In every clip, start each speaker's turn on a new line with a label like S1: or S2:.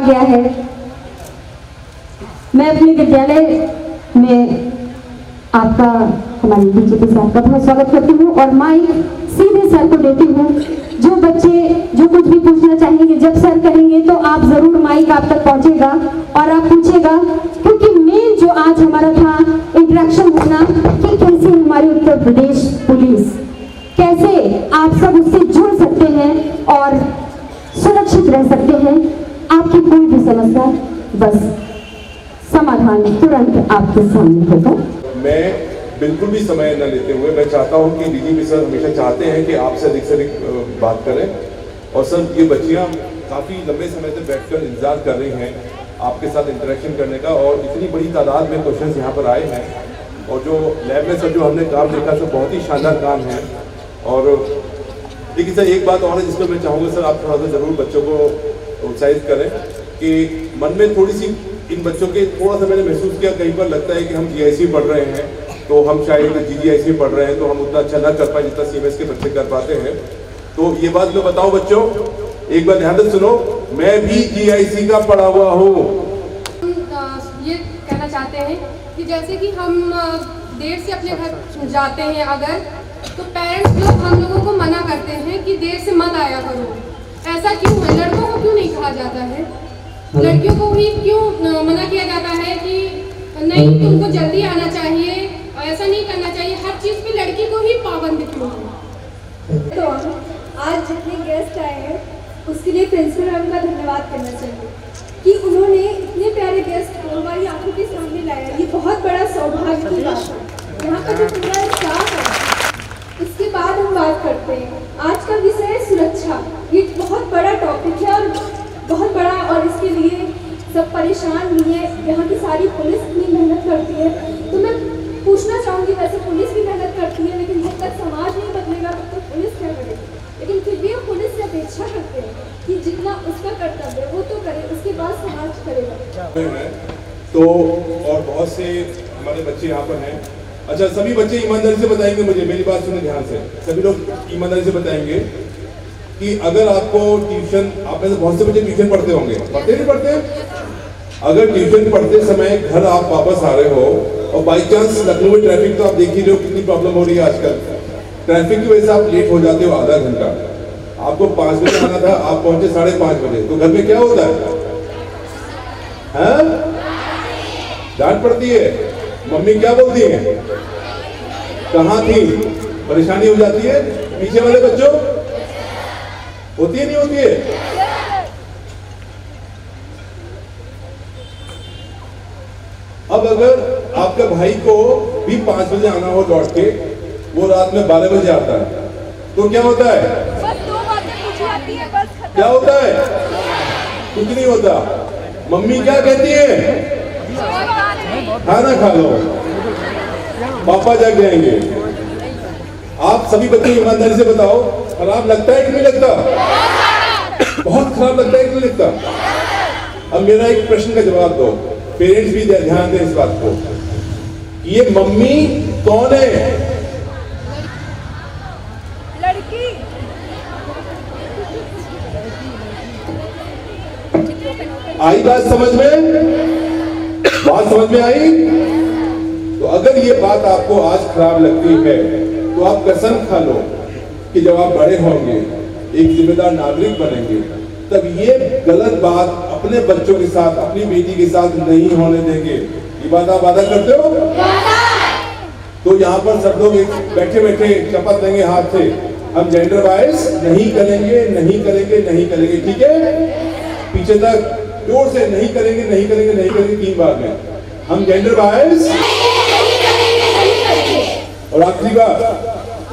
S1: गया है। मैं अपने विद्यालय में आपका, हमारे डीजीपी सर का बहुत स्वागत करती हूँ और माइक सीधे सर को देती हूँ। जो बच्चे जो कुछ भी पूछना चाहेंगे, जब सर कहेंगे तो आप जरूर माइक आप तक पहुँचेगा और आप पूछेगा, क्योंकि मेन जो आज हमारा था इंटरेक्शन होना कि कैसे हमारी उत्तर प्रदेश पुलिस, कैसे आप सब उससे जुड़ सकते हैं और सुरक्षित रह सकते हैं। आपकी कोई भी समस्या, बस समाधान तुरंत आपके सामने होगा।
S2: मैं बिल्कुल भी समय न लेते हुए मैं चाहता हूं कि डीजीपी सर हमेशा चाहते हैं कि आपसे अधिक से अधिक बात करें। और सर, ये बच्चियां काफ़ी लंबे समय से बैठकर इंतजार कर रही हैं आपके साथ इंटरेक्शन करने का, और इतनी बड़ी तादाद में क्वेश्चंस यहाँ पर आए हैं। और जो लैब में सर जो हमने काम देखा सर, बहुत ही शानदार काम है। और देखिए सर, एक बात और है जिसको मैं चाहूँगा सर आप थोड़ा सा ज़रूर बच्चों को उत्साहित करें कि मन में थोड़ी सी इन बच्चों के, थोड़ा सा मैंने महसूस किया कहीं पर लगता है कि हम जीआईसी पढ़ रहे हैं तो हम शायद जीजीआईसी पढ़ रहे हैं तो हम उतना अच्छा ना कर पाए जितना सीएमएस के बच्चे कर पाते हैं। तो ये बात मैं बताऊं बच्चों, एक बार ध्यान से सुनो, मैं भी जीआईसी का पढ़ा हुआ हूँ।
S3: ये कहना चाहते हैं कि जैसे कि हम देर से अपने घर जाते हैं अगर, तो पेरेंट्स लोग हम लोगों को मना करते हैं कि देर से मत आया करो। ऐसा क्यों है? लड़कों को क्यों नहीं कहा जाता है? लड़कियों को ही क्यों मना किया जाता है कि नहीं तुमको जल्दी आना चाहिए, ऐसा नहीं करना चाहिए? हर चीज़ पे लड़की को ही पाबंद क्यों है?
S4: तो आज जितने गेस्ट आए हैं उसके लिए प्रिंसिपल मैम का धन्यवाद करना चाहिए कि उन्होंने इतने प्यारे गेस्ट को हमारी आंखों के सामने लाया। ये बहुत बड़ा सौभाग्य की बात है। यहाँ का जो पूरा स्टाफ है, इसके बाद हम बात करते हैं। आज का विषय है सुरक्षा। ये बहुत बड़ा टॉपिक है और बहुत बड़ा, और इसके लिए सब परेशान नहीं है। यहाँ की सारी पुलिस इतनी मेहनत करती है, तो मैं पूछना चाहूँगी, वैसे पुलिस भी मेहनत करती है लेकिन जब तक समाज नहीं बदलेगा तब तक पुलिस क्या करेगी? लेकिन फिर भी हम पुलिस से अपेक्षा करते हैं कि जितना उसका कर्तव्य है वो तो करे, उसके बाद समाज करेगा।
S2: तो और बहुत से हमारे बच्चे यहाँ पर हैं। अच्छा, सभी बच्चे ईमानदारी से बताएंगे मुझे, मेरी बात सुने ध्यान से, सभी लोग ईमानदारी से बताएंगे कि अगर आपको ट्यूशन, आप में से बहुत से बच्चे ट्यूशन पढ़ते होंगे, पढ़ते नहीं पढ़ते? अगर ट्यूशन पढ़ते समय घर आप वापस आ रहे हो और बाई चांस लखनऊ में ट्रैफिक, तो आप देख ही रहे हो कितनी प्रॉब्लम हो रही है आजकल। ट्रैफिक की वजह से आप लेट हो जाते हो आधा घंटा। आपको 5 बजे आना था, आप पहुंचे 5:30 बजे, तो घर में क्या होता है? हाँ? डांट पड़ती है, मम्मी क्या बोलती है, कहाँ थी, परेशानी हो जाती है। पीछे वाले बच्चों होती है नहीं होती है? अब अगर आपके भाई को भी 5 बजे आना हो लौट के, वो रात में 12 बजे आता है, तो क्या होता है?
S4: बस 2 बातें पूछी जाती है, बस खत्म।
S2: क्या होता है? कुछ नहीं होता। मम्मी क्या कहती है? खाना खा लो, पापा जग जाएंगे। आप सभी बच्चे ईमानदारी से बताओ, खराब लगता है कि नहीं लगता? बहुत खराब लगता है कि नहीं लगता? अब मेरा एक प्रश्न का जवाब दो, पेरेंट्स भी ध्यान दें इस बात को, ये मम्मी कौन है?
S4: लड़की।
S2: आई बात समझ में? बात समझ में आई? तो अगर ये बात आपको आज खराब लगती है तो आप कसम खा लो कि जब आप बड़े होंगे, एक जिम्मेदार नागरिक बनेंगे, तब ये गलत बात अपने बच्चों के साथ, अपनी बेटी के साथ नहीं होने देंगे। ये बात आप वादा करते हो? तो यहाँ पर सब लोग बैठे बैठे शपथ लेंगे हाथ से, हम जेंडर बायस नहीं करेंगे, नहीं करेंगे, नहीं करेंगे। ठीक है? पीछे तक जोर से नहीं करेंगे, नहीं करेंगे, नहीं करेंगे, 3 बार में हम जेंडर बायस। और आखिरी बार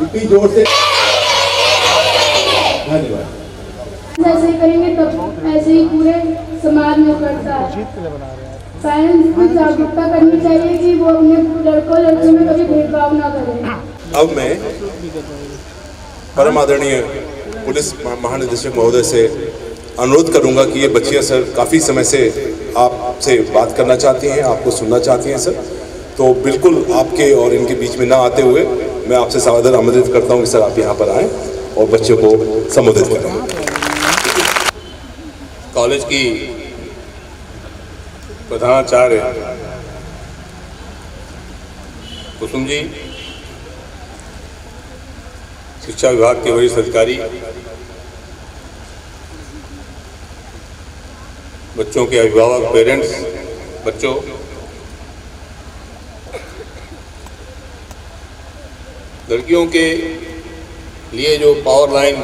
S2: इतनी जोर से धन्यवाद।
S5: ऐसे करेंगे तब ऐसे ही पूरे समाज में करता है। पेरेंट्स को जागरूकता करनी चाहिए कि वो अपने लड़कों लड़कियों में कभी भेदभाव ना करें।
S2: अब मैं परम आदरणीय पुलिस महानिदेशक महोदय से अनुरोध करूंगा कि ये बच्चियां सर काफ़ी समय से आपसे बात करना चाहती हैं, आपको सुनना चाहती हैं सर, तो बिल्कुल आपके और इनके बीच में ना आते हुए मैं आपसे सादर आमंत्रित करता हूं कि सर आप यहाँ पर आएँ और बच्चों को संबोधित करें।
S6: कॉलेज की प्रधानाचार्य कुसुम जी, शिक्षा विभाग के वरिष्ठ अधिकारी, बच्चों के अभिभावक, पेरेंट्स, बच्चों, लड़कियों के लिए जो पावर लाइन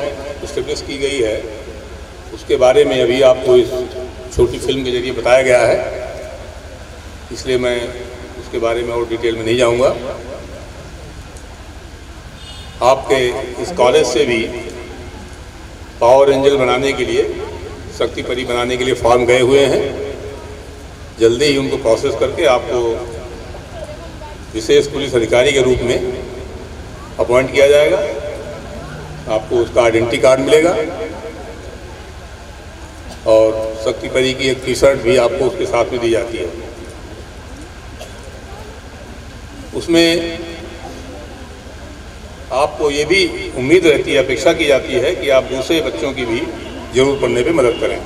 S6: एस्टेब्लिश की गई है उसके बारे में अभी आपको इस छोटी फिल्म के जरिए बताया गया है, इसलिए मैं उसके बारे में और डिटेल में नहीं जाऊंगा। आपके इस कॉलेज से भी पावर एंजल बनाने के लिए, शक्ति परी बनाने के लिए फॉर्म गए हुए हैं। जल्दी ही उनको प्रोसेस करके आपको विशेष पुलिस अधिकारी के रूप में अपॉइंट किया जाएगा। आपको उसका आइडेंटिटी कार्ड मिलेगा और शक्ति परी की एक टी शर्ट भी आपको उसके साथ में दी जाती है। उसमें आपको ये भी उम्मीद रहती है, अपेक्षा की जाती है कि आप दूसरे बच्चों की भी जरूरत पड़ने पे मदद करें।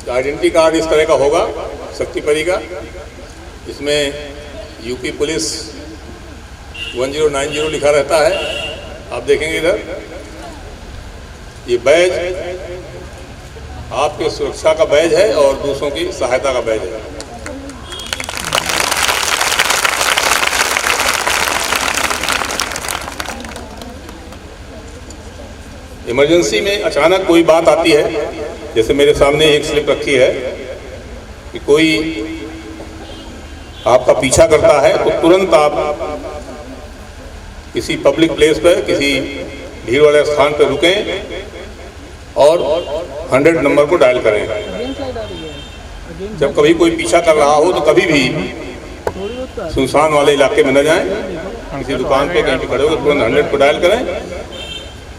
S6: आइडेंटिटी कार्ड इस तरह का होगा शक्ति परी का, इसमें यूपी पुलिस 1090 लिखा रहता है। आप देखेंगे इधर, ये बैज आपके सुरक्षा का बैज है और दूसरों की सहायता का बैज है। इमरजेंसी में अचानक कोई बात आती है, जैसे मेरे सामने एक स्लिप रखी है कि कोई आपका पीछा करता है, तो तुरंत आप किसी पब्लिक प्लेस पर, किसी भीड़ वाले स्थान पर रुकें और 100 नंबर को डायल करें। जब कभी कोई पीछा कर रहा हो तो कभी भी सुनसान वाले इलाके में न जाएं, किसी दुकान पे कहीं पे खड़े हो तुरंत 100 को डायल करें,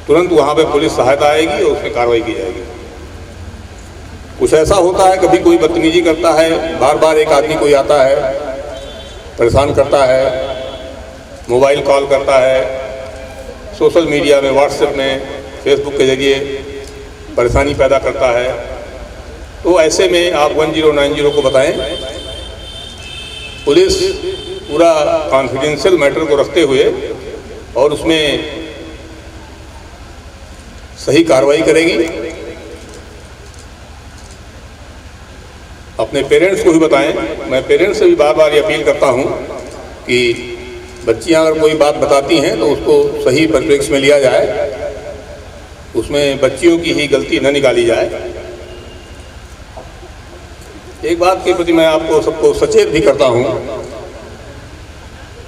S6: तुरंत वहाँ पे पुलिस सहायता आएगी और उसमें कार्रवाई की जाएगी। कुछ ऐसा होता है, कभी कोई बदतमीजी करता है, बार बार एक आदमी कोई आता है, परेशान करता है, मोबाइल कॉल करता है, सोशल मीडिया में, व्हाट्सएप में, फेसबुक के जरिए परेशानी पैदा करता है, तो ऐसे में आप 1090 को बताएं। पुलिस पूरा कॉन्फिडेंशियल मैटर को रखते हुए और उसमें सही कार्रवाई करेगी। अपने पेरेंट्स को भी बताएं। मैं पेरेंट्स से भी बार बार ये अपील करता हूं कि बच्चियां अगर कोई बात बताती हैं तो उसको सही परिप्रेक्ष्य में लिया जाए, उसमें बच्चियों की ही गलती न निकाली जाए। एक बात के प्रति मैं आपको सबको सचेत भी करता हूं,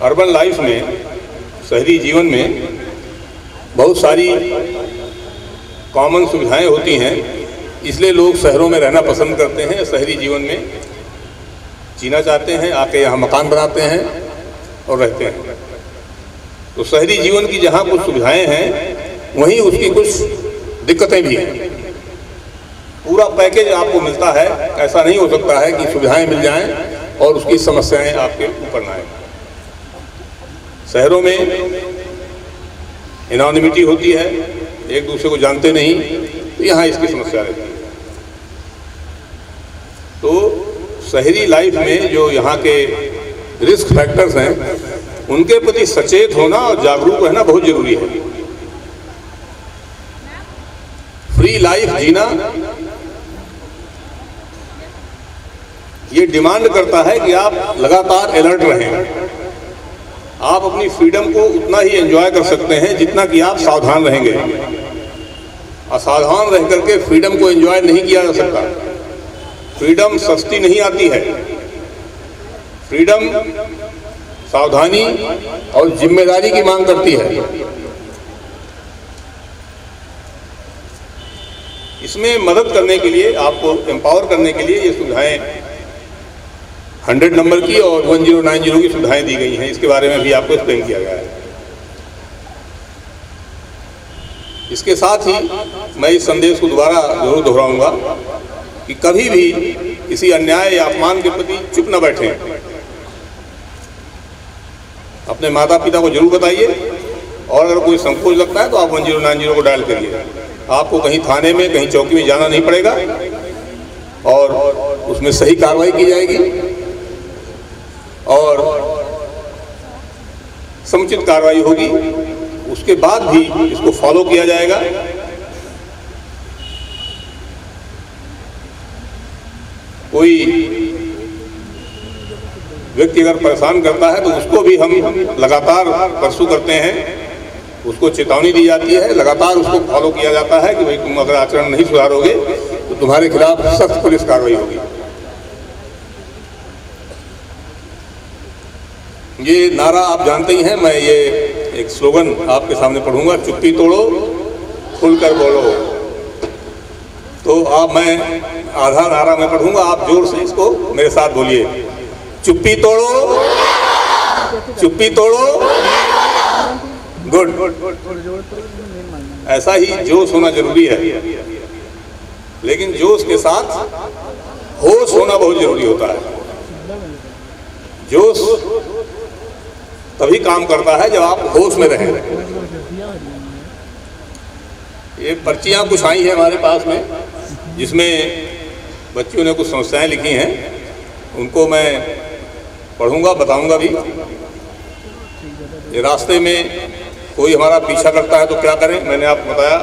S6: अर्बन लाइफ में, शहरी जीवन में बहुत सारी कॉमन सुविधाएं होती हैं, इसलिए लोग शहरों में रहना पसंद करते हैं, शहरी जीवन में जीना चाहते हैं, आके यहाँ मकान बनाते हैं और रहते हैं। तो शहरी जीवन की जहाँ कुछ सुविधाएं हैं वहीं उसकी कुछ दिक्कतें भी हैं। पूरा पैकेज आपको मिलता है, ऐसा नहीं हो सकता है कि सुविधाएं मिल जाएं और उसकी समस्याएं आपके ऊपर ना आए। शहरों में एनोनिमिटी होती है, एक दूसरे को जानते नहीं, तो यहाँ इसकी समस्या रहती है। तो शहरी लाइफ में जो यहाँ के रिस्क फैक्टर्स हैं उनके प्रति सचेत होना और जागरूक रहना बहुत जरूरी है। फ्री लाइफ जीना ये डिमांड करता है कि आप लगातार अलर्ट रहें। आप अपनी फ्रीडम को उतना ही एंजॉय कर सकते हैं जितना कि आप सावधान रहेंगे। असावधान रह करके फ्रीडम को एंजॉय नहीं किया जा सकता। फ्रीडम सस्ती नहीं आती है। फ्रीडम सावधानी और जिम्मेदारी की मांग करती है। इसमें मदद करने के लिए, आपको एम्पावर करने के लिए ये सुविधाएं 100 नंबर की और 1090 की सुविधाएं दी गई हैं। इसके बारे में भी आपको एक्सप्लेन किया गया है। इसके साथ ही मैं इस संदेश को दोबारा जरूर दोहराऊंगा कि कभी भी किसी अन्याय या अपमान के प्रति चुप न बैठें। अपने माता पिता को जरूर बताइए और अगर कोई संकोच लगता है तो आप 1090 को डायल करिए। आपको कहीं थाने में, कहीं चौकी में जाना नहीं पड़ेगा और उसमें सही कार्रवाई की जाएगी और समुचित कार्रवाई होगी। उसके बाद भी इसको फॉलो किया जाएगा। कोई व्यक्ति अगर परेशान करता है तो उसको भी हम लगातार परसू करते हैं, उसको चेतावनी दी जाती है, लगातार उसको फॉलो किया जाता है कि भाई तुम अगर आचरण नहीं सुधारोगे तो तुम्हारे खिलाफ सख्त पुलिस कार्रवाई होगी। ये नारा आप जानते ही हैं, मैं ये एक स्लोगन आपके सामने पढ़ूंगा, चुप्पी तोड़ो खुलकर बोलो। तो आप मैं आधा नारा मैं पढ़ूंगा, आप जोर से इसको मेरे साथ बोलिए। चुप्पी तोड़ो, चुप्पी तोड़ो, गुड। ऐसा ही जोश होना जरूरी है, लेकिन जोश के साथ होश होना बहुत जरूरी होता है। जोश तभी काम करता है जब आप होश में रहें। ये पर्चियां कुछ आई हैं हमारे पास में, जिसमें बच्चियों ने कुछ समस्याएं लिखी हैं, उनको मैं पढ़ूंगा, बताऊंगा भी। ये रास्ते में कोई हमारा पीछा करता है तो क्या करें, मैंने आपको बताया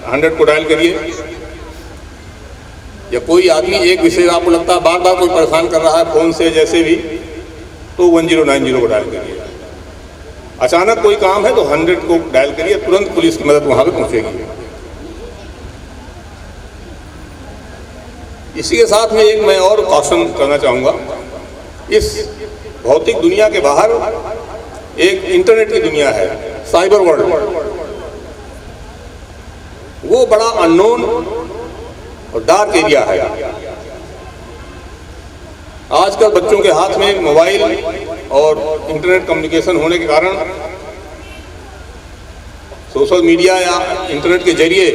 S6: 100 को डायल करिए। या कोई आदमी एक विषय आपको लगता है बार बार कोई परेशान कर रहा है फोन से जैसे भी, तो 1090 को डायल करिए। अचानक कोई काम है तो 100 को डायल करिए, तुरंत पुलिस की मदद वहां पे पहुंचेगी। इसी के साथ में एक मैं और कॉशन करना चाहूँगा। इस भौतिक दुनिया के बाहर एक इंटरनेट की दुनिया है, साइबर वर्ल्ड। वो बड़ा अननोन और डार्क एरिया है। आजकल बच्चों के हाथ में मोबाइल और इंटरनेट कम्युनिकेशन होने के कारण सोशल मीडिया या इंटरनेट के जरिए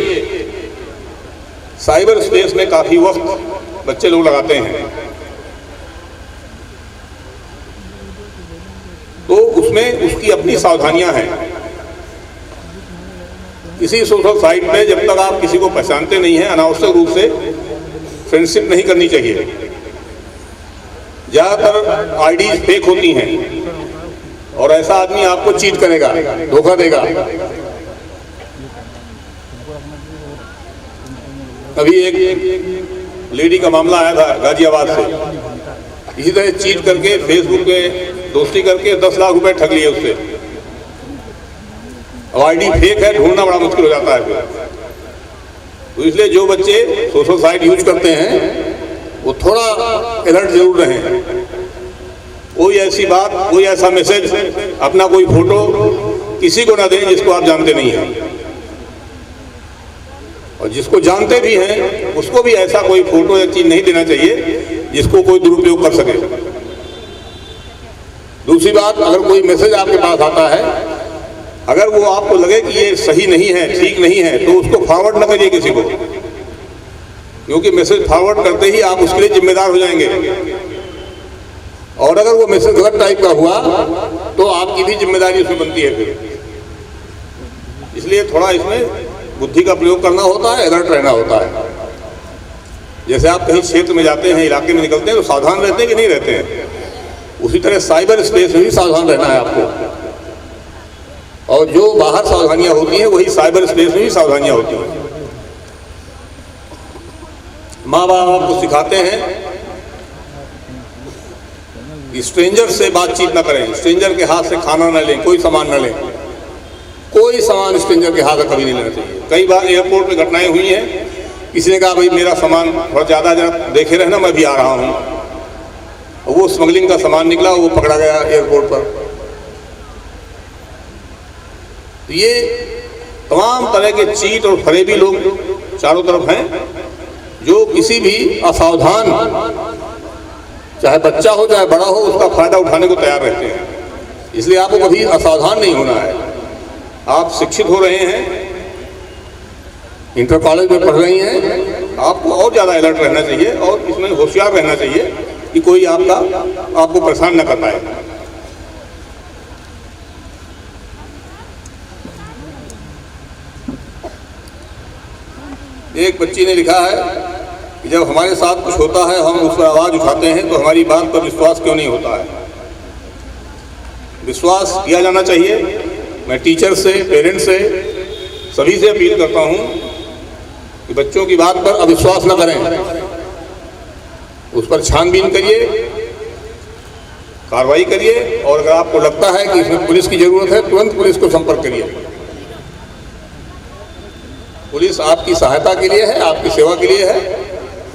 S6: साइबर स्पेस में काफ़ी वक्त बच्चे लोग लगाते हैं। तो उसमें उसकी अपनी सावधानियां हैं। किसी सोशल साइट पे जब तक आप किसी को पहचानते नहीं हैं, अनावश्यक रूप से फ्रेंडशिप नहीं करनी चाहिए। ज़्यादातर आईडीज फेक होती हैं और ऐसा आदमी आपको चीट करेगा, धोखा देगा। अभी एक लेडी का मामला आया था गाजियाबाद से, इसी तरह चीट करके फेसबुक पे दोस्ती करके 10 लाख रुपए ठग लिए उससे। अब आईडी फेक है, ढूंढना बड़ा मुश्किल हो जाता है फिर। तो इसलिए जो बच्चे सोशल साइट यूज करते हैं वो थोड़ा अलर्ट जरूर रहें। कोई ऐसी बात, कोई ऐसा मैसेज, अपना कोई फोटो किसी को ना दें जिसको आप जानते नहीं हैं, और जिसको जानते भी हैं उसको भी ऐसा कोई फोटो या चीज नहीं देना चाहिए जिसको कोई दुरुपयोग कर सके। दूसरी बात, अगर कोई मैसेज आपके पास आता है, अगर वो आपको लगे कि ये सही नहीं है, ठीक नहीं है, तो उसको फॉरवर्ड न करिए किसी को, क्योंकि मैसेज फॉरवर्ड करते ही आप उसके लिए जिम्मेदार हो जाएंगे। और अगर वो मैसेज गलत टाइप का हुआ तो आपकी भी जिम्मेदारी उसमें बनती है फिर। इसलिए थोड़ा इसमें बुद्धि का प्रयोग करना होता है, अलर्ट रहना होता है। जैसे आप कहीं क्षेत्र में जाते हैं, इलाके में निकलते हैं तो सावधान रहते हैं कि नहीं रहते हैं, उसी तरह साइबर स्पेस में भी सावधान रहना है आपको। और जो बाहर सावधानियां होती हैं वही साइबर स्पेस में भी सावधानियां होती हैं। माँ बाप आपको सिखाते हैं कि स्ट्रेंजर से बातचीत ना करें, स्ट्रेंजर के हाथ से खाना ना लें, कोई सामान ना लें, कोई सामान स्ट्रेंजर के हाथ से कभी नहीं लेना चाहिए। कई बार एयरपोर्ट पे घटनाएं हुई हैं, किसी ने कहा भाई मेरा सामान थोड़ा ज़्यादा जरा देखे रहना, मैं भी आ रहा हूँ, और वो स्मगलिंग का सामान निकला, वो पकड़ा गया एयरपोर्ट पर। तो ये तमाम तरह के चीट और फरेबी लोग चारों तरफ हैं, जो किसी भी असावधान, चाहे बच्चा हो चाहे बड़ा हो, उसका फायदा उठाने को तैयार रहते हैं। इसलिए आपको कभी असावधान नहीं होना है। आप शिक्षित हो रहे हैं, इंटर कॉलेज में पढ़ रही हैं, आपको और ज़्यादा अलर्ट रहना चाहिए और इसमें होशियार रहना चाहिए कि कोई आपको परेशान न कर पाए। एक बच्ची ने लिखा है कि जब हमारे साथ कुछ होता है हम उस पर आवाज़ उठाते हैं तो हमारी बात पर विश्वास क्यों नहीं होता है। विश्वास किया जाना चाहिए। मैं टीचर से, पेरेंट्स से, सभी से अपील करता हूं कि बच्चों की बात पर अविश्वास न करें, उस पर छानबीन करिए, कार्रवाई करिए, और अगर आपको लगता है कि इसमें पुलिस की जरूरत है तुरंत पुलिस को संपर्क करिए। पुलिस आपकी सहायता के लिए है, आपकी सेवा के लिए है,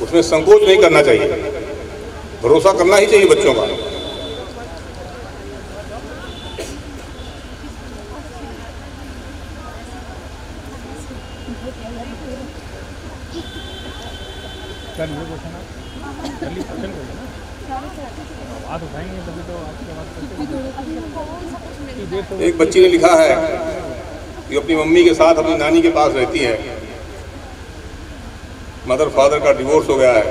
S6: उसमें संकोच नहीं करना चाहिए, भरोसा करना ही चाहिए बच्चों का। एक बच्ची ने लिखा है कि अपनी मम्मी के साथ अपनी नानी के पास रहती है, मदर फादर का डिवोर्स हो गया है,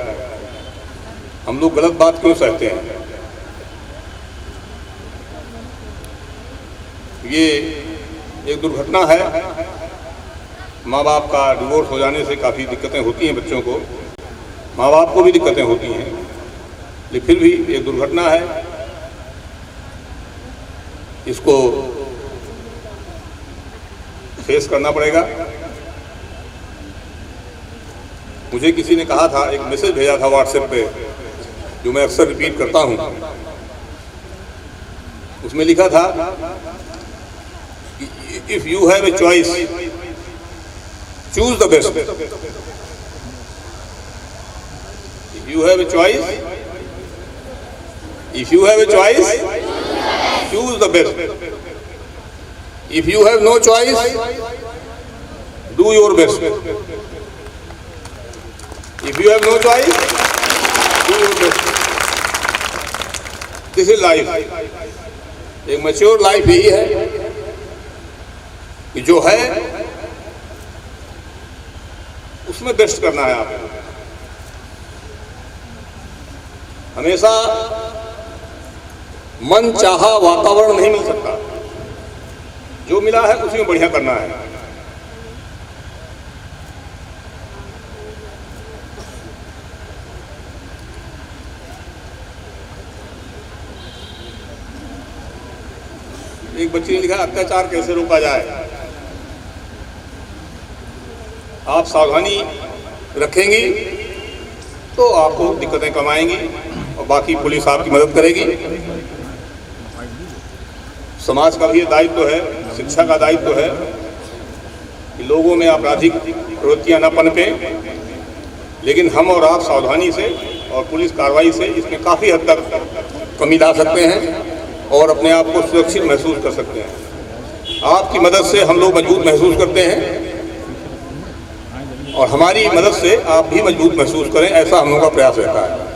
S6: हम लोग गलत बात क्यों सहते हैं। ये एक दुर्घटना है, माँ बाप का डिवोर्स हो जाने से काफ़ी दिक्कतें होती हैं बच्चों को, माँ बाप को भी दिक्कतें होती हैं, लेकिन फिर भी एक दुर्घटना है, इसको फेस करना पड़ेगा। मुझे किसी ने कहा था, एक मैसेज भेजा था व्हाट्सएप पे, जो मैं अक्सर रिपीट करता हूं, उसमें लिखा था if you have a choice choose the best. If you have a choice, if you have a choice choose the best. If you have no choice do your best. If you have no choice, do your best. This is life. एक mature life यही है कि जो है उसमें best करना है आपको। हमेशा मन चाहा वातावरण नहीं मिल सकता, जो मिला है उसी में बढ़िया करना है। एक बच्ची ने लिखा, अत्याचार कैसे रोका जाए। आप सावधानी रखेंगी तो आपको दिक्कतें कम आएंगी और बाकी पुलिस आपकी मदद करेगी। समाज का भी ये दायित्व है, शिक्षा का दायित्व है कि लोगों में आपराधिक प्रवृत्तियां न पनपें, लेकिन हम और आप सावधानी से और पुलिस कार्रवाई से इसमें काफ़ी हद तक कमी ला सकते हैं और अपने आप को सुरक्षित महसूस कर सकते हैं। आपकी मदद से हम लोग मजबूत महसूस करते हैं और हमारी मदद से आप भी मजबूत महसूस करें, ऐसा हम लोगों का प्रयास रहता है।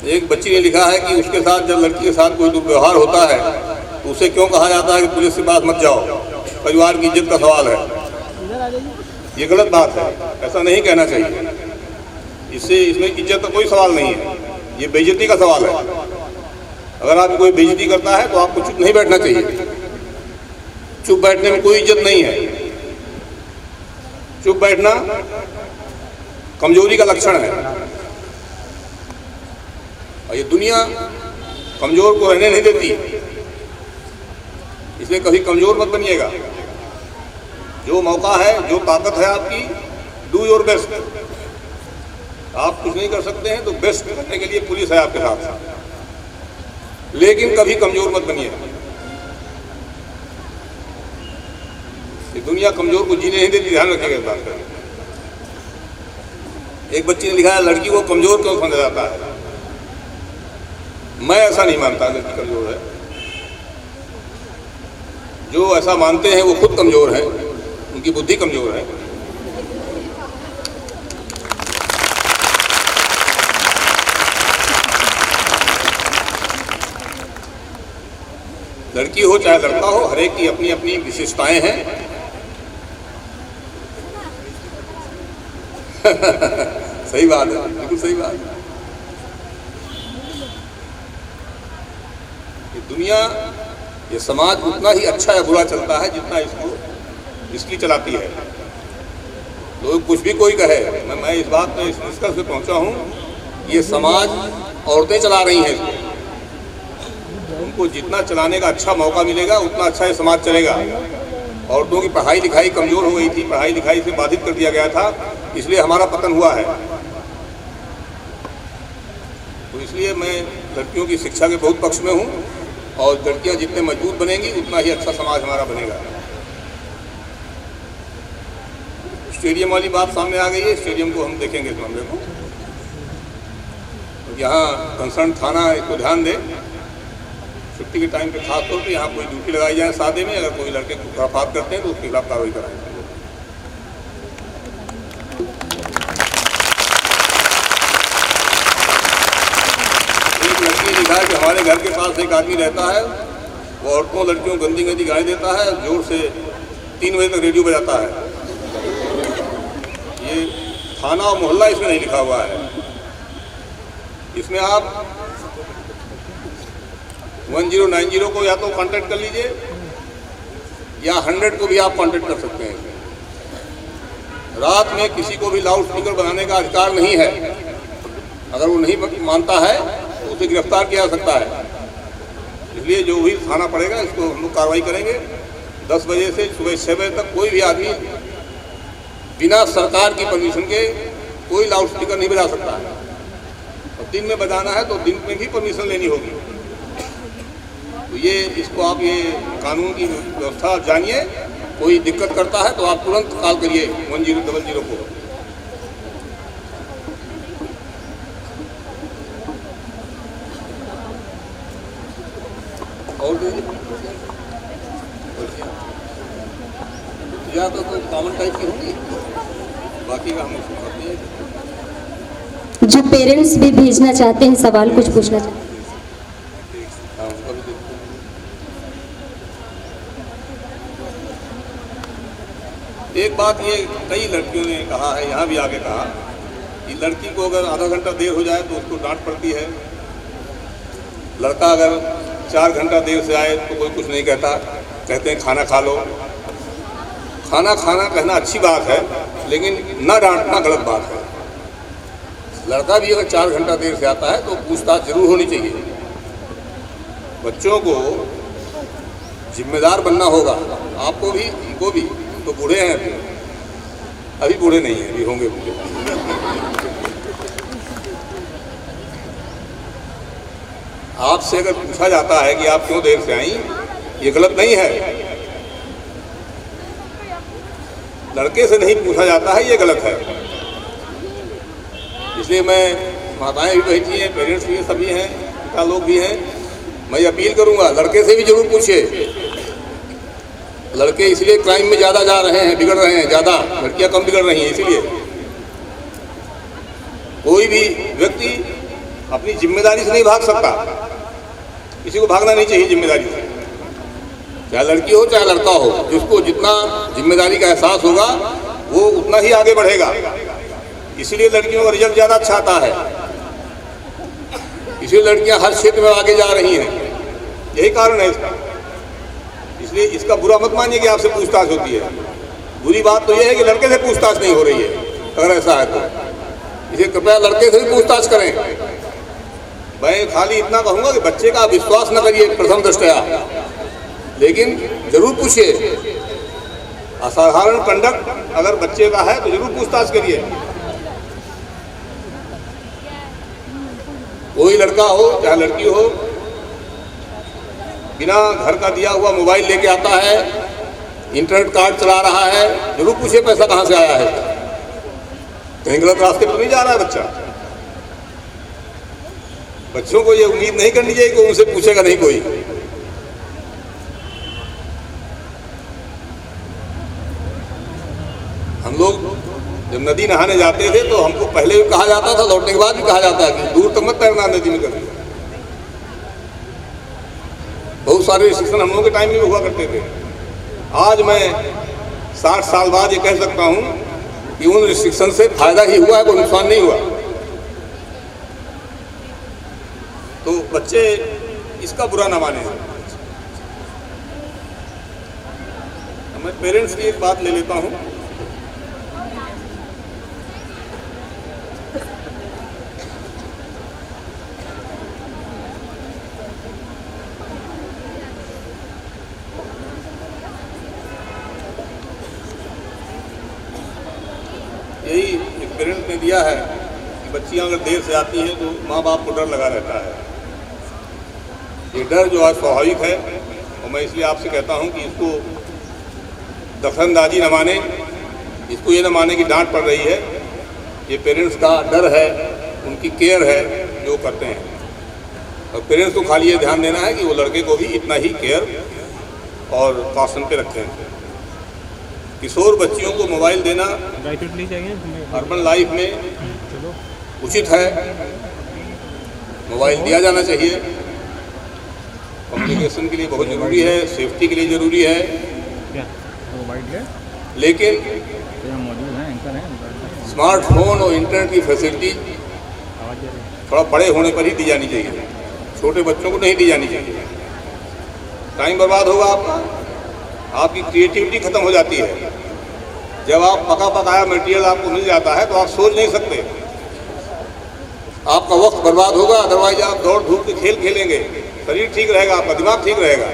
S6: एक बच्ची ने लिखा है कि उसके साथ जब लड़की के साथ कोई दुर्व्यवहार होता है तो उसे क्यों कहा जाता है कि पुलिस के पास मत जाओ, परिवार की इज्जत का सवाल है। ये गलत बात है, ऐसा नहीं कहना चाहिए। इसमें इज्जत का कोई सवाल नहीं है, ये बेइज्जती का सवाल है। अगर आप कोई बेइज्जती करता है तो आपको चुप नहीं बैठना चाहिए। चुप बैठने में कोई इज्जत नहीं है। चुप बैठना कमजोरी का लक्षण है और ये दुनिया कमजोर को रहने नहीं देती, इसलिए कभी कमजोर मत बनिएगा। जो मौका है, जो ताकत है आपकी, डू योर बेस्ट। आप कुछ नहीं कर सकते हैं तो बेस्ट करने के लिए पुलिस है आपके साथ, लेकिन कभी कमजोर मत बनिए। ये दुनिया कमजोर को जीने नहीं देती, ध्यान रखिएगा इस बात का। एक बच्ची ने लिखा है, लड़की को कमजोर क्यों समझा जाता है। मैं ऐसा नहीं मानता लड़की कमजोर है। जो ऐसा मानते हैं वो खुद कमजोर है, उनकी बुद्धि कमजोर है। लड़की हो चाहे लड़का हो, हर एक की अपनी अपनी विशेषताएं हैं। सही बात है, बिल्कुल सही बात है। ये दुनिया ये समाज उतना ही अच्छा या बुरा चलता है जितना इसको इसलिए चलाती है। लोग कुछ भी कोई कहे, मैं इस बात में इस निष्कर्ष पे पहुंचा हूँ, ये समाज औरतें चला रही हैं इसको। उनको जितना चलाने का अच्छा मौका मिलेगा उतना अच्छा ये समाज चलेगा। औरतों की पढ़ाई लिखाई कमज़ोर हो गई थी, पढ़ाई लिखाई से बाधित कर दिया गया था, इसलिए हमारा पतन हुआ है। तो इसलिए मैं लड़कियों की शिक्षा के बहुत पक्ष में हूँ, और लड़कियाँ जितने मजबूत बनेंगी उतना ही अच्छा समाज हमारा बनेगा। स्टेडियम वाली बात सामने आ गई है, स्टेडियम को हम देखेंगे इस मामले को। यहाँ कंसर्न थाना इसको ध्यान दे, छुट्टी के टाइम पे खास तौर पे यहाँ कोई ड्यूटी लगाई जाए सादे में, अगर कोई लड़के खुराफात करते हैं तो उसके खिलाफ कार्रवाई कराएं। एक लड़की लिखा है कि हमारे घर के पास एक आदमी रहता है, वो औरतों लड़कियों गंदी गंदी गाली देता है, जोर से 3 बजे तक रेडियो बजाता है। ये थाना और मोहल्ला इसमें नहीं लिखा हुआ है। इसमें आप 1090 को या तो कांटेक्ट कर लीजिए या 100 को भी आप कांटेक्ट कर सकते हैं। रात में किसी को भी लाउड स्पीकर बनाने का अधिकार नहीं है। अगर वो नहीं मानता है तो उसे गिरफ्तार किया जा सकता है। इसलिए जो भी थाना पड़ेगा इसको हम लोग कार्रवाई करेंगे। 10 बजे से सुबह 6 बजे तक कोई भी आदमी बिना सरकार की परमिशन के कोई लाउड स्पीकर नहीं बजा सकता है। और दिन में बजाना है तो दिन में भी परमिशन लेनी होगी। तो ये इसको आप ये कानून की व्यवस्था जानिए। कोई दिक्कत करता है तो आप तुरंत कॉल करिए 1000 को। और या तो कोई कॉमन टाइप की होगी, बाकी का हम करते हैं।
S1: जो पेरेंट्स भी भेजना चाहते हैं, सवाल कुछ पूछना चाहते हैं।
S6: एक बात ये कई लड़कियों ने कहा है, यहाँ भी आगे कहा कि लड़की को अगर आधा घंटा देर हो जाए तो उसको डांट पड़ती है। लड़का अगर 4 घंटा देर से आए तो कोई कुछ नहीं कहता, कहते हैं खाना खा लो। खाना खाना कहना अच्छी बात है, लेकिन न डांटना गलत बात है। लड़का भी अगर 4 घंटा देर से आता है तो पूछताछ जरूर होनी चाहिए। बच्चों को जिम्मेदार बनना होगा, आपको भी उनको भी। तो बूढ़े हैं अभी बूढ़े नहीं हैं, अभी होंगे बूढ़े। आपसे अगर पूछा जाता है कि आप क्यों देर से आई, ये गलत नहीं है। लड़के से नहीं पूछा जाता है, ये गलत है। इसलिए मैं, माताएं भी बैठी हैं, पेरेंट्स भी सभी हैं, पिता लोग भी हैं, मैं अपील करूंगा लड़के से भी जरूर पूछिए। लड़के इसलिए क्राइम में ज़्यादा जा रहे हैं, बिगड़ रहे हैं ज़्यादा, लड़कियां कम बिगड़ रही हैं। इसलिए कोई भी व्यक्ति अपनी जिम्मेदारी से नहीं भाग सकता, किसी को भागना नहीं चाहिए जिम्मेदारी से, चाहे लड़की हो चाहे लड़का हो। जिसको जितना जिम्मेदारी का एहसास होगा वो उतना ही आगे बढ़ेगा। इसीलिए लड़कियों का रिजल्ट ज़्यादा अच्छा आता है, इसलिए लड़कियां हर क्षेत्र में आगे जा रही हैं। यही कारण है इसका। इसलिए इसका बुरा मत मानिए कि आपसे पूछताछ होती है। बुरी बात तो यह है कि लड़के से पूछताछ नहीं हो रही है। अगर ऐसा है तो इसे कृपया लड़के से भी पूछताछ करें। मैं खाली इतना कहूँगा कि बच्चे का विश्वास न करिए प्रथम दृष्टया, लेकिन जरूर पूछिए। असाधारण कंडक्ट अगर बच्चे का है तो जरूर पूछताछ करिए। कोई लड़का हो चाहे लड़की हो, बिना घर का दिया हुआ मोबाइल लेके आता है, इंटरनेट कार्ड चला रहा है, जरूर पूछिए पैसा कहाँ से आया है। कहीं गलत रास्ते पर नहीं जा रहा है बच्चा। बच्चों को ये उम्मीद नहीं करनी चाहिए कि उनसे पूछेगा नहीं कोई। हम लोग जब नदी नहाने जाते थे तो हमको पहले भी कहा जाता था, लौटने के बाद भी कहा जाता है कि दूर तक मत तैरना नदी में कभी। बहुत सारे रिस्ट्रिक्शन हम लोगों के टाइम में भी हुआ करते थे। आज मैं 60 साल बाद ये कह सकता हूँ कि उन रिस्ट्रिक्शन से फायदा ही हुआ है, कोई नुकसान नहीं हुआ। तो बच्चे इसका बुरा ना माने। मैं पेरेंट्स की एक बात ले लेता हूँ। यही एक पेरेंट्स ने दिया है कि बच्चियां अगर देर से आती हैं तो माँ बाप को डर लगा रहता है। ये डर जो आज स्वाभाविक है, और मैं इसलिए आपसे कहता हूं कि इसको दखलंदाजी न माने, इसको ये न माने कि डांट पड़ रही है। ये पेरेंट्स का डर है, उनकी केयर है जो करते हैं। और पेरेंट्स को खाली ये ध्यान देना है कि वो लड़के को भी इतना ही केयर और कॉशन पे रखें। किशोर बच्चियों को मोबाइल देना अर्बन लाइफ में उचित है, मोबाइल दिया जाना चाहिए। कम्युनिकेशन के लिए बहुत ज़रूरी है, सेफ्टी के लिए ज़रूरी है, लेकिन स्मार्टफोन और इंटरनेट की फैसिलिटी थोड़ा बड़े होने पर ही दी जानी चाहिए, छोटे बच्चों को नहीं दी जानी चाहिए। टाइम बर्बाद होगा आपका, आपकी क्रिएटिविटी खत्म हो जाती है। जब आप पका पकाया मटेरियल आपको मिल जाता है तो आप सोच नहीं सकते, आपका वक्त बर्बाद होगा। अदरवाइज आप दौड़ धूप के खेल खेलेंगे, शरीर ठीक रहेगा, आपका दिमाग ठीक रहेगा।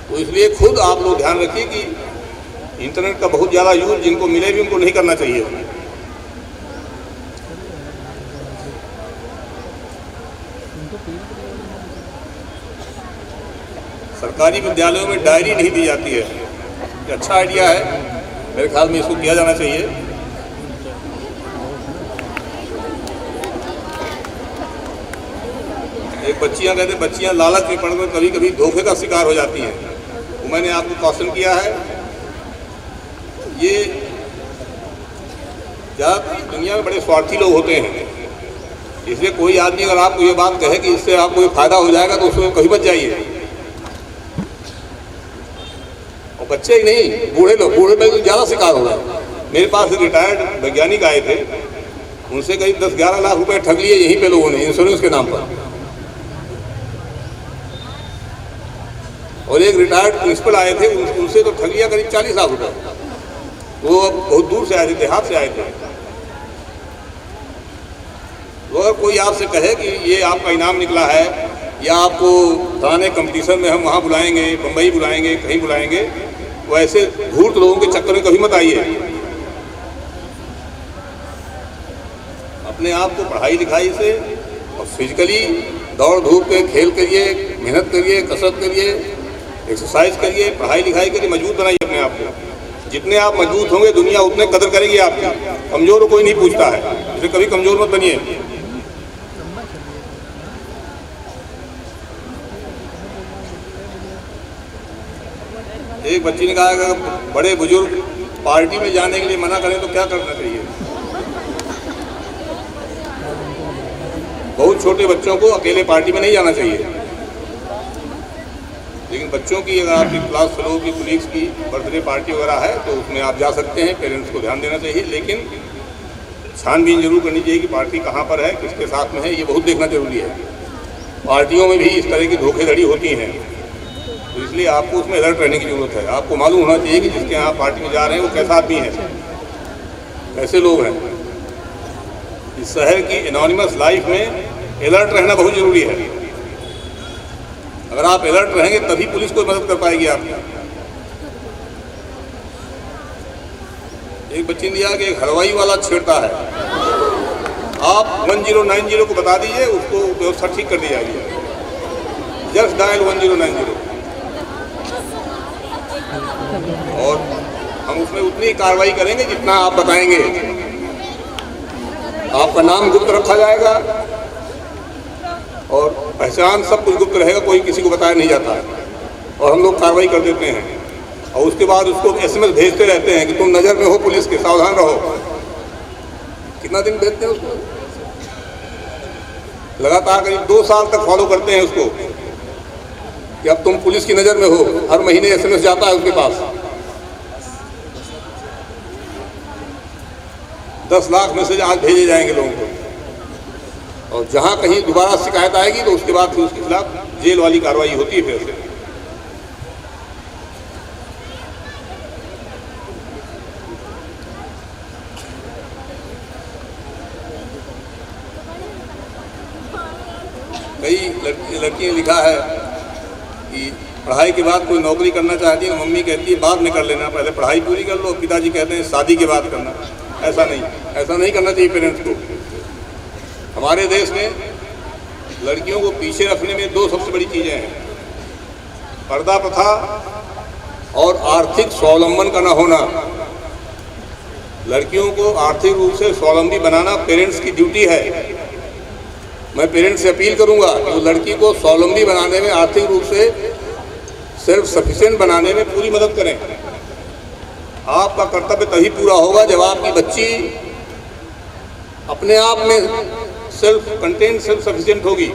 S6: तो इसलिए खुद आप लोग ध्यान रखिए कि इंटरनेट का बहुत ज़्यादा यूज जिनको मिले भी उनको नहीं करना चाहिए। सरकारी विद्यालयों में डायरी नहीं दी जाती है, ये अच्छा आइडिया है, मेरे ख्याल में इसको किया जाना चाहिए। एक बच्चियां कहते हैं बच्चियां लालच में पड़कर कभी कभी धोखे का शिकार हो जाती हैं, तो मैंने आपको कॉशन किया है। ये ज़्यादा दुनिया में बड़े स्वार्थी लोग होते हैं, इसलिए कोई आदमी अगर आपको ये बात कहे कि इससे आपको ये फायदा हो जाएगा तो उसमें कहीं बच जाइए। और बच्चे ही नहीं, बूढ़े लोग, बूढ़े में तो ज़्यादा शिकार हो गए। मेरे पास रिटायर्ड वैज्ञानिक आए थे, उनसे करीब 10-11 लाख रुपए ठग लिए यहीं पे लोगों ने इंश्योरेंस के नाम पर। और एक रिटायर्ड प्रिंसिपल आए थे, उनसे तो ठग लिया करीब 40 लाख रुपए। वो बहुत दूर से आए थे, देहात से आए थे। तो अगर कोई आपसे कहे कि ये आपका इनाम निकला है या आपको फलाने कंपटीशन में हम वहाँ बुलाएंगे, बम्बई बुलाएंगे, कहीं बुलाएंगे, तो ऐसे धूर्त लोगों के चक्कर में कभी मत आइए। अपने आप को पढ़ाई लिखाई से और फिजिकली दौड़ धूप के खेल करिए, मेहनत करिए, कसरत करिए, एक्सरसाइज करिए, पढ़ाई लिखाई करिए, मजबूत बनाइए अपने आप को। जितने आप मजबूत होंगे दुनिया उतने कदर करेगी आपकी। कमज़ोर कोई नहीं पूछता है, इसलिए कभी कमज़ोर मत बनिए। एक बच्ची ने कहा कि बड़े बुजुर्ग पार्टी में जाने के लिए मना करें तो क्या करना चाहिए। बहुत छोटे बच्चों को अकेले पार्टी में नहीं जाना चाहिए, लेकिन बच्चों की अगर आपकी क्लास फेलो की, कोलीग्स की बर्थडे पार्टी वगैरह है तो उसमें आप जा सकते हैं। पेरेंट्स को ध्यान देना चाहिए, लेकिन छानबीन जरूर करनी चाहिए कि पार्टी कहाँ पर है, किसके साथ में है, ये बहुत देखना जरूरी है। पार्टियों में भी इस तरह की धोखेधड़ी होती हैं, तो इसलिए आपको उसमें अलर्ट रहने की जरूरत है। आपको मालूम होना चाहिए कि जिसके यहाँ पार्टी में जा रहे हैं वो कैसा आदमी है, कैसे लोग हैं। इस शहर की एनोनिमस लाइफ में अलर्ट रहना बहुत जरूरी है। अगर आप अलर्ट रहेंगे तभी पुलिस कोई मदद कर पाएगी आपकी। एक बच्ची ने दिया कि एक हलवाई वाला छेड़ता है, आप 1090 को बता दीजिए, उसको व्यवस्था ठीक कर दी जाएगी। जस्ट डायल 1090 और हम उसमें उतनी कार्रवाई करेंगे जितना आप बताएंगे। आपका नाम गुप्त रखा जाएगा और पहचान सब कुछ गुप्त रहेगा, कोई किसी को बताया नहीं जाता है। और हम लोग कार्रवाई कर देते हैं और उसके बाद उसको SMS भेजते रहते हैं कि तुम नज़र में हो पुलिस के, सावधान रहो। कितना दिन भेजते हैं उसको? लगातार करीब 2 साल तक फॉलो करते हैं उसको कि अब तुम पुलिस की नज़र में हो। हर महीने SMS जाता है उसके पास। 10 लाख मैसेज आज भेजे जाएंगे लोगों को, और जहां कहीं दोबारा शिकायत आएगी तो उसके बाद फिर उसके खिलाफ जेल वाली कार्रवाई होती है फिर से। कई लड़कियां लिखा है कि पढ़ाई के बाद कोई नौकरी करना चाहती है, मम्मी कहती है बाद में कर लेना, पहले पढ़ाई पूरी कर लो, पिताजी कहते हैं शादी के बाद करना। ऐसा नहीं करना चाहिए पेरेंट्स को। हमारे देश में लड़कियों को पीछे रखने में दो सबसे बड़ी चीज़ें हैं, पर्दा प्रथा और आर्थिक स्वावलंबन का न होना। लड़कियों को आर्थिक रूप से स्वावलंबी बनाना पेरेंट्स की ड्यूटी है। मैं पेरेंट्स से अपील करूंगा कि वो लड़की को स्वावलंबी बनाने में, आर्थिक रूप से सेल्फ सफिशिएंट बनाने में पूरी मदद करें। आपका कर्तव्य तभी पूरा होगा जब आपकी बच्ची अपने आप में सेल्फ कंटेंट, सेल्फ सफिशिएंट होगी।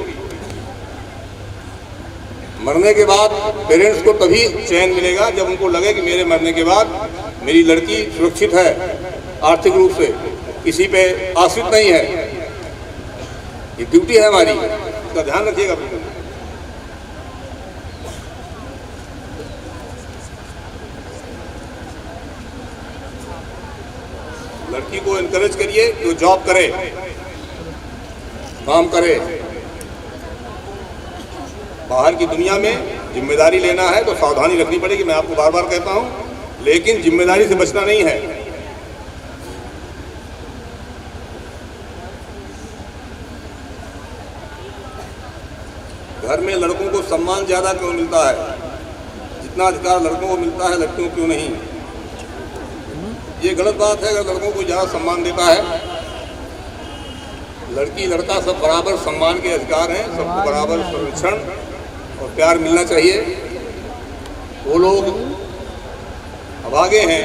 S6: मरने के बाद पेरेंट्स को तभी चैन मिलेगा जब उनको लगे कि मेरे मरने के बाद मेरी लड़की सुरक्षित है, आर्थिक रूप से किसी पे आश्रित नहीं है। ये ड्यूटी है हमारी, इसका ध्यान रखिएगा बिल्कुल। लड़की को एनकरेज करिए कि वो जॉब करे, काम करे। बाहर की दुनिया में जिम्मेदारी लेना है तो सावधानी रखनी पड़ेगी, मैं आपको बार बार कहता हूं, लेकिन जिम्मेदारी से बचना नहीं है। घर में लड़कों को सम्मान ज़्यादा क्यों मिलता है? जितना अधिकार लड़कों को मिलता है लड़कियों को क्यों नहीं? ये गलत बात है। अगर लड़कों को ज़्यादा सम्मान देता है, लड़की लड़का सब बराबर सम्मान के अधिकार हैं, सबको बराबर संरक्षण और प्यार मिलना चाहिए। वो लोग अभागे हैं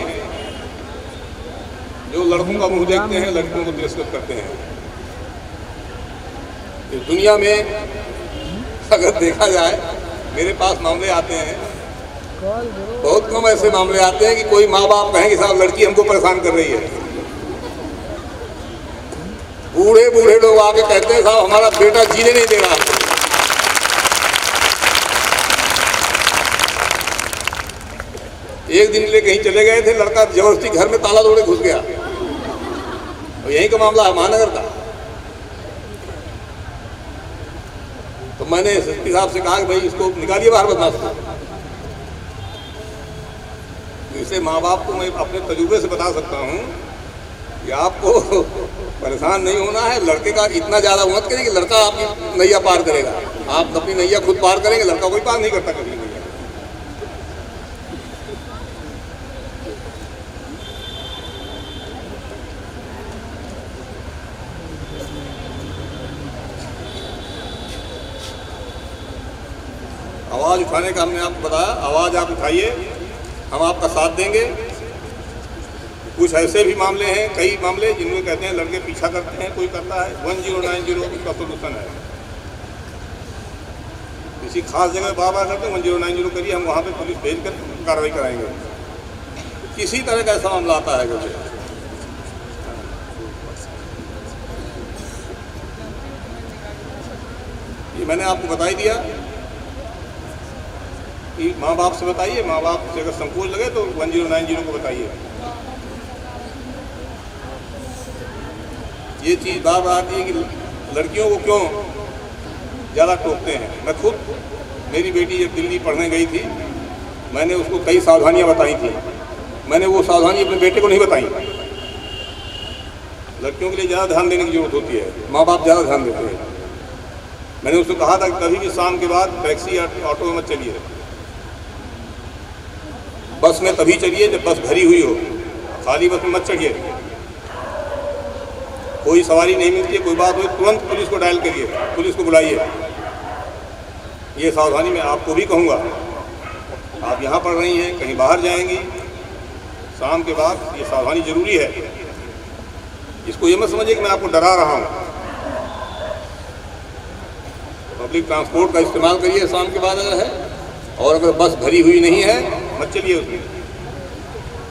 S6: जो लड़कों का मुंह देखते हैं, लड़कियों को तिरस्कृत करते हैं। इस दुनिया में अगर देखा जाए, मेरे पास मामले आते हैं, बहुत कम ऐसे मामले आते हैं कि कोई माँ बाप कहें कि साहब लड़की हमको परेशान कर रही है। बूढ़े बूढ़े लोग आके कहते हैं साहब हमारा बेटा जीने नहीं दे रहा। एक दिन ले कहीं चले गए थे, लड़का जबरदस्ती घर में ताला तोड़े घुस गया, और यहीं का मामला है महानगर का। तो मैंने एसपी साहब से कहा कि भाई इसको निकालिए बाहर बदमाश को। इसे माँ बाप को मैं अपने तजुर्बे से बता सकता हूँ कि आपको परेशान नहीं होना है। लड़के का इतना ज़्यादा मत करिए कि लड़का आपकी नैया पार करेगा। आप अपनी नैया खुद पार करेंगे, लड़का कोई पार नहीं करता कभी नैया। आवाज़ उठाने का हमने आपको बताया, आवाज़ आप उठाइए, हम आपका साथ देंगे। कुछ ऐसे भी मामले हैं, कई मामले जिनमें कहते हैं लड़के पीछा करते हैं, कोई करता है। 1090 उसका सोल्यूशन है। किसी खास जगह बार बार करते हैं 1090 करिए, हम वहाँ पे पुलिस भेज कर कार्रवाई कराएंगे। किसी तरह का ऐसा मामला आता है अगर ये मैंने आपको बता ही दिया कि माँ बाप से बताइए, माँ बाप से अगर संकोच लगे तो 1090 को बताइए। ये चीज़ बार बार आती है कि लड़कियों को क्यों ज़्यादा टोकते हैं। मैं खुद, मेरी बेटी जब दिल्ली पढ़ने गई थी, मैंने उसको कई सावधानियां बताई थी। मैंने वो सावधानी अपने बेटे को नहीं बताई। लड़कियों के लिए ज़्यादा ध्यान देने की जरूरत होती है, माँ बाप ज़्यादा ध्यान देते हैं। मैंने उसको कहा था कि कभी भी शाम के बाद टैक्सी या ऑटो में मत चलिए, बस में तभी चलिए जब बस भरी हुई हो, खाली बस में मत चढ़िए। कोई सवारी नहीं मिलती है, कोई बात हो तुरंत पुलिस को डायल करिए, पुलिस को बुलाइए। ये सावधानी मैं आपको भी कहूँगा। आप यहाँ पढ़ रही हैं, कहीं बाहर जाएंगी, शाम के बाद ये सावधानी जरूरी है। इसको ये मत समझिए कि मैं आपको डरा रहा हूँ। पब्लिक ट्रांसपोर्ट का इस्तेमाल करिए शाम के बाद अगर है, और अगर बस भरी हुई नहीं है मत चलिए उसमें।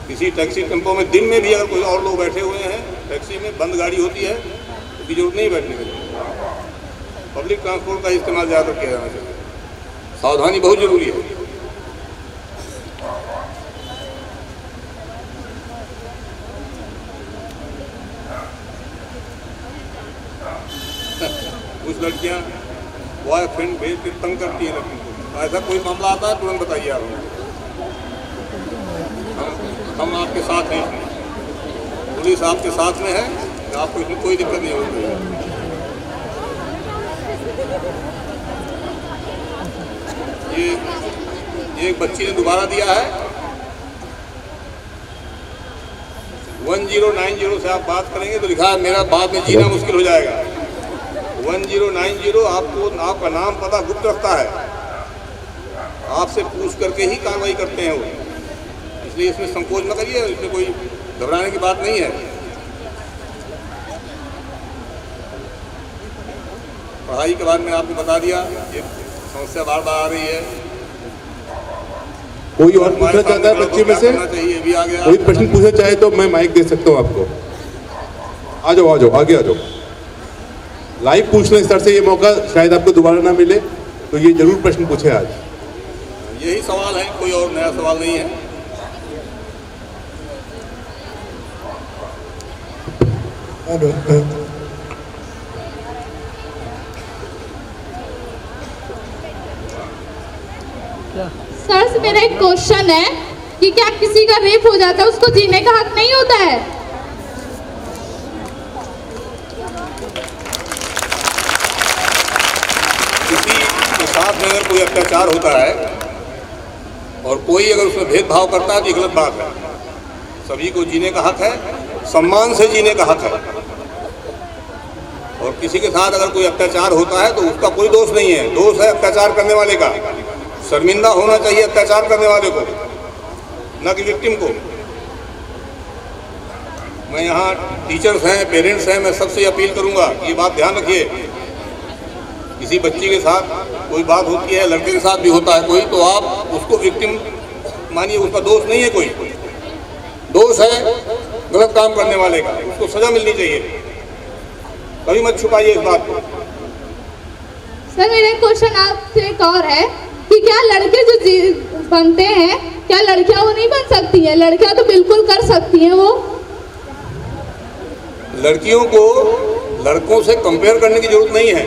S6: किसी टैक्सी टेम्पो में दिन में भी अगर कोई और लोग बैठे हुए हैं, टैक्सी में बंद गाड़ी होती है, तो जरूरत नहीं बैठने की। पब्लिक ट्रांसपोर्ट का इस्तेमाल ज़्यादा किया जाना चाहिए। सावधानी बहुत जरूरी है। कुछ लड़कियां बॉयफ्रेंड भेज के तंग करती है लड़की को। ऐसा कोई मामला आता है तुरंत बताइए आप, हम आपके साथ हैं, पुलिस आपके साथ में है, आपको इसमें कोई दिक्कत नहीं होगी। ये एक बच्ची ने दोबारा दिया है 1090 से आप बात करेंगे तो लिखा है मेरा बाद में जीना मुश्किल हो जाएगा। 1090 आपको आपका नाम पता गुप्त रखता है, आपसे पूछ करके ही कार्रवाई करते हैं वो, इसलिए इसमें संकोच न करिए, इसमें कोई घबराने की बात नहीं है। पढ़ाई के बारे में आपको बता दिया, ये समस्या बार बार आ रही है।
S2: कोई और पूछना चाहता है बच्चे में से? कोई प्रश्न पूछना चाहे तो मैं माइक दे सकता हूँ आपको। आ जाओ आगे आ जाओ। लाइव पूछना इस तरह से ये मौका शायद आपको दोबारा ना मिले, तो ये जरूर प्रश्न पूछे आज।
S6: यही सवाल है, कोई और नया सवाल नहीं है।
S5: सर से मेरा एक क्वेश्चन है कि क्या किसी का रेप हो जाता है उसको जीने का हक नहीं होता है?
S6: किसी के साथ में अगर कोई अत्याचार होता है और कोई अगर उसमें भेदभाव करता है तो ये गलत बात है। सभी को जीने का हक है, सम्मान से जीने का हक है, और किसी के साथ अगर कोई अत्याचार होता है तो उसका कोई दोष नहीं है, दोष है अत्याचार करने वाले का। शर्मिंदा होना चाहिए अत्याचार करने वाले को, न कि विक्टिम को। मैं यहाँ टीचर्स हैं, पेरेंट्स हैं, मैं सबसे अपील करूँगा, ये बात ध्यान रखिए। किसी बच्ची के साथ कोई बात होती है, लड़के के साथ भी होता है कोई, तो आप उसको विक्टिम मानिए, उसका दोष नहीं है, कोई दोष है गलत काम करने वाले का, उसको सजा मिलनी चाहिए। कभी मत छुपाइए इस बात को।
S5: सर मेरा क्वेश्चन आपसे एक और है कि क्या लड़के जो बनते हैं, क्या लड़कियां वो नहीं बन सकती हैं? लड़कियां तो बिल्कुल कर सकती हैं वो।
S6: लड़कियों को लड़कों से कंपेयर करने की जरूरत नहीं है।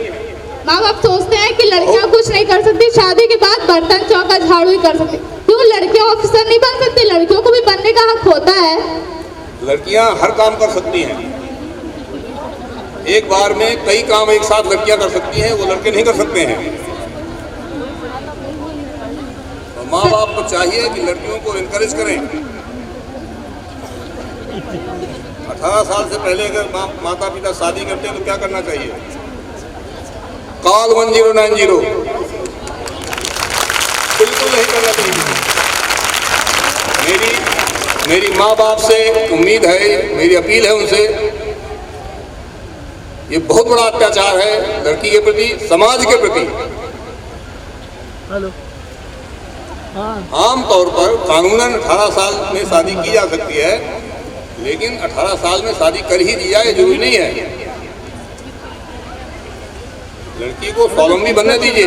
S5: माँ बाप सोचते हैं कि लड़कियां कुछ नहीं कर सकती, शादी के बाद बर्तन चौका झाड़ू ही कर सकती, क्यों लड़कियां ऑफिसर नहीं बन सकती? लड़कियों को भी बनने का हक होता है। लड़कियां
S6: हर काम कर सकती हैं, एक बार में कई काम एक साथ लड़कियां कर सकती हैं, वो लड़के नहीं कर सकते हैं। माँ बाप को चाहिए कि लड़कियों को इनकरेज करें। 18 साल से पहले अगर माता पिता शादी करते हैं तो क्या करना चाहिए? कॉल 1090, बिल्कुल नहीं करना चाहिए। मेरी माँ बाप से उम्मीद है, मेरी अपील है उनसे, ये बहुत बड़ा अत्याचार है लड़की के प्रति, समाज के प्रति। आम तौर पर कानूनन 18 साल में शादी की जा सकती है, लेकिन 18 साल में शादी कर ही दी जाए जरूरी नहीं है। लड़की को स्वावलंबी बनने दीजिए।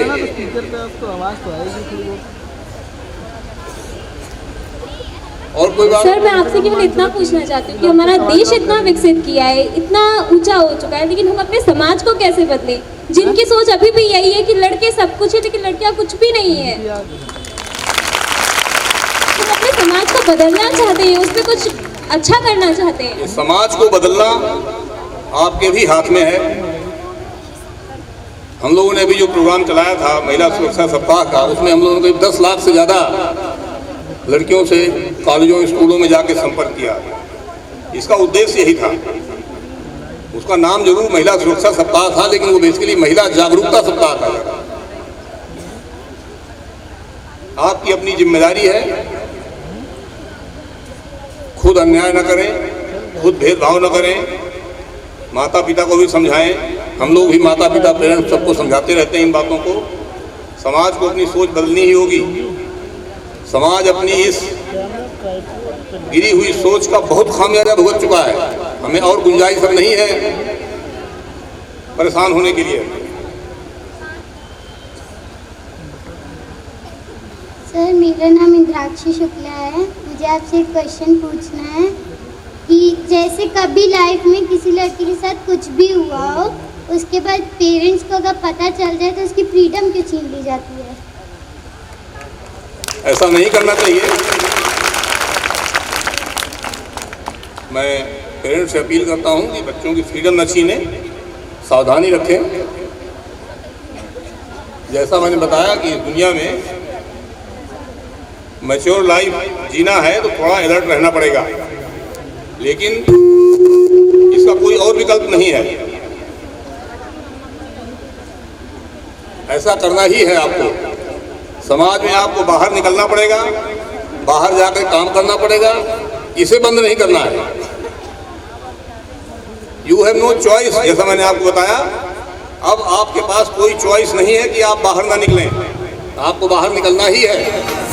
S6: और कोई बात?
S7: सर मैं आपसे केवल इतना पूछना चाहती हूँ कि हमारा देश इतना विकसित किया है, इतना ऊंचा हो चुका है, लेकिन हम अपने समाज को कैसे बदलें? जिनकी सोच अभी भी यही है कि लड़के सब कुछ है लेकिन लड़कियां कुछ भी नहीं है। हम अपने समाज को बदलना चाहते हैं, उसमें कुछ अच्छा करना चाहते हैं।
S6: समाज को बदलना आपके भी हाथ में है। हम लोगों ने अभी जो प्रोग्राम चलाया था महिला सुरक्षा सप्ताह का, उसमें हम लोगों ने 10 लाख से ज़्यादा लड़कियों से कॉलेजों स्कूलों में जाके संपर्क किया। इसका उद्देश्य यही था। उसका नाम जरूर महिला सुरक्षा सप्ताह था, लेकिन वो बेसिकली महिला जागरूकता सप्ताह था। आपकी अपनी जिम्मेदारी है, खुद अन्याय न करें, खुद भेदभाव न करें, माता पिता को भी समझाएं। हम लोग भी माता पिता पेरेंट्स सबको समझाते रहते हैं इन बातों को। समाज को अपनी सोच बदलनी ही होगी। समाज अपनी इस गिरी हुई सोच का बहुत खामियाजा भुगत चुका है। हमें और गुंजाइश अब नहीं है परेशान होने के लिए।
S8: सर मेरा नाम इंद्राक्षी शुक्ला है। मुझे आपसे एक क्वेश्चन पूछना है कि जैसे कभी लाइफ में किसी लड़की के साथ कुछ भी हुआ हो उसके बाद पेरेंट्स को अगर पता चल जाए तो उसकी फ्रीडम क्यों छीन ली जाती है?
S6: ऐसा नहीं करना चाहिए। मैं पेरेंट्स से अपील करता हूं कि बच्चों की फ्रीडम न छीने, सावधानी रखें। जैसा मैंने बताया कि दुनिया में मैच्योर लाइफ जीना है तो थोड़ा अलर्ट रहना पड़ेगा, लेकिन इसका कोई और विकल्प नहीं है। ऐसा करना ही है आपको। समाज में आपको बाहर निकलना पड़ेगा, बाहर जाकर काम करना पड़ेगा, इसे बंद नहीं करना है। यू हैव नो चॉइस, जैसा मैंने आपको बताया। अब आपके पास कोई चॉइस नहीं है कि आप बाहर ना निकलें, आपको बाहर निकलना ही है।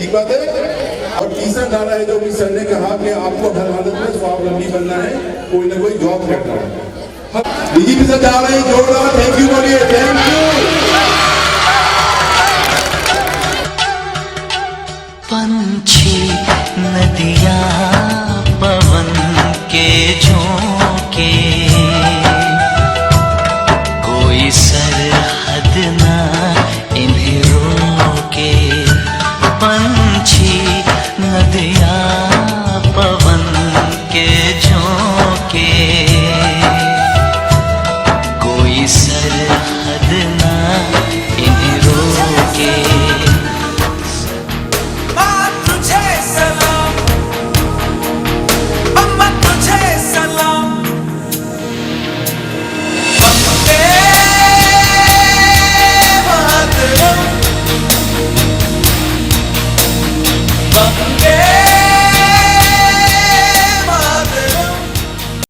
S2: ठीक बात है। और तीसरा नारा है जो कि सर ने कहा कि आपको हर हालत में स्वावलंबी बनना है, कोई ना कोई जॉब करना है। डीजीपी सर जा रहे हैं, जोरदार थैंक यू बोलिए, थैंक यू।
S9: पंछी नदियाँ पवन के झोंके